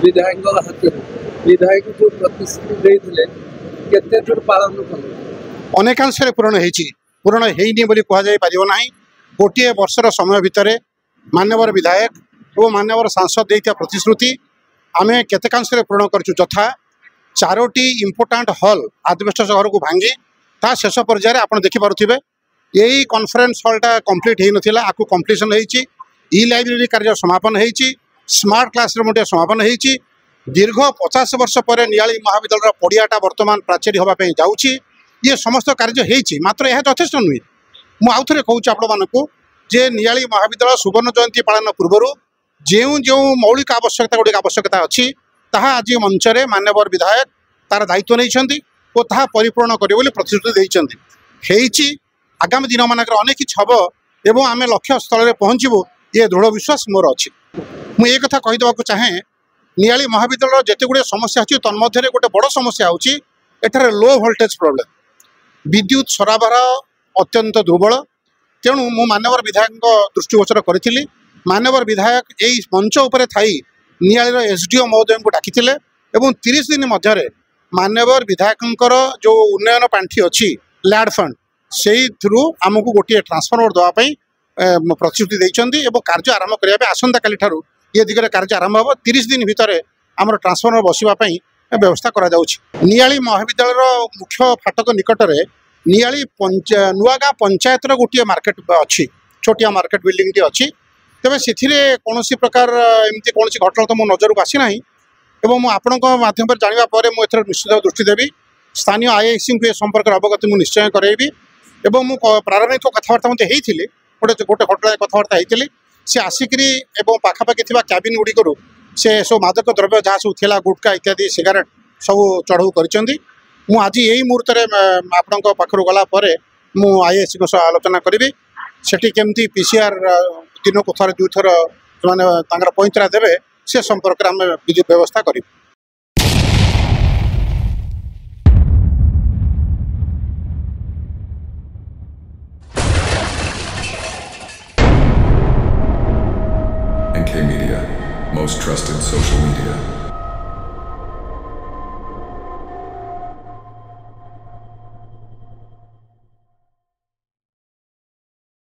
विधायक हाथ विधायक जो प्रतिश्रुति केते दूर पालन कले अनेकांश पूरण पूरण होनी कहना गोटे वर्षर समय भितर मान्यवर विधायक और मान्यवर सांसद देता प्रतिश्रुति आम केतेकांश पूरण करछु यथा 4टी इम्पोर्टाट हल आजबेस्टस घर को भांगी ता शेष पर्यायर आप देखिपे यही कॉन्फ्रेंस हॉलटा कंप्लीट हो नाला आपको कंप्लीशन होती ई लाइब्रेरी कार्य समापन होती स्मार्ट क्लासरूम समापन होती दीर्घ 50 वर्ष पर नियाली महाविद्यालय पड़ियाटा बर्तमान प्राचीरी होगापी जाऊँगी ये समस्त कार्य होती मात्र यह यथेष नुहे मुझे कहूँ आपको जे नियाली महाविद्यालय सुवर्ण जयंती पालन पूर्व जो जो मौलिक आवश्यकता गुड़िक आवश्यकता अच्छी ताहा आज मंचरे मान्यवर विधायक तार दायित्व नहीं और ताहा परिपूर्ण करें प्रतिश्रुति देती आगामी दिन मानक अनेक किसी हम एवं आम लक्ष्य स्थल में पहुँचबू ये दृढ़ विश्वास मोर अच्छी मुझे कथा कहीदेक चाहे नियाली महाविद्यालय जिते गुड़े समस्या अच्छी तन्मध्य गोटे बड़ समस्या होठार लो वोल्टेज प्रॉब्लम विद्युत सरबराह अत्यंत दुर्बल तेणु मु मान्यवर विधायक दृष्टिगोचर करी मान्यवर विधायक यही मंच उपर थी नियालीर एसडीओ महोदय को डाकी 30 दिन मध्य मान्यवर विधायक जो उन्नयन पांठि अच्छी लैड फंड से थ्रु आमको गोटे ट्रांसफॉर्मर देवाई प्रतिश्रुति देते कार्य आरंभ करने आसंता काली ठारू ये दिगरे कार्य आरंभ हो 30 दिन भितर आमर ट्रांसफॉर्मर बसवाई व्यवस्था करा नियाली महाविद्यालय मुख्य फाटक निकट में नियाली नुआगाँ पंचायतर गोटे मार्केट अच्छी छोटिया मार्केट बिल्डिंग टी अच्छी तेज से कौन प्रकार एमती कौन घटना तो मो नजर को आसी ना एवं आपण मध्यम जानापर मुझे निश्चित दृष्टि देवी स्थानीय आईआईसी को संपर्क अवगत मुझे निश्चय करेबी एवं मु प्रारंभिक कथबार्ता मत होती गोटे गोटे घटना कथबार्ता होती सी आसिकी पाखापाखि कैबिन गुड़िक से सब मादक द्रव्य जहाँ सब थी गुटका इत्यादि सिगारेट सब चढ़ऊ कर आज यही मुहूर्त आपण पाखर गलापर मु आईआईसी सह आलोचना करी सेठी केमती पीसीआर दिन को थर दुई थर मैंने पैंतरा देवे से संपर्क में आम व्यवस्था करूँ। NK Media, most trusted social media.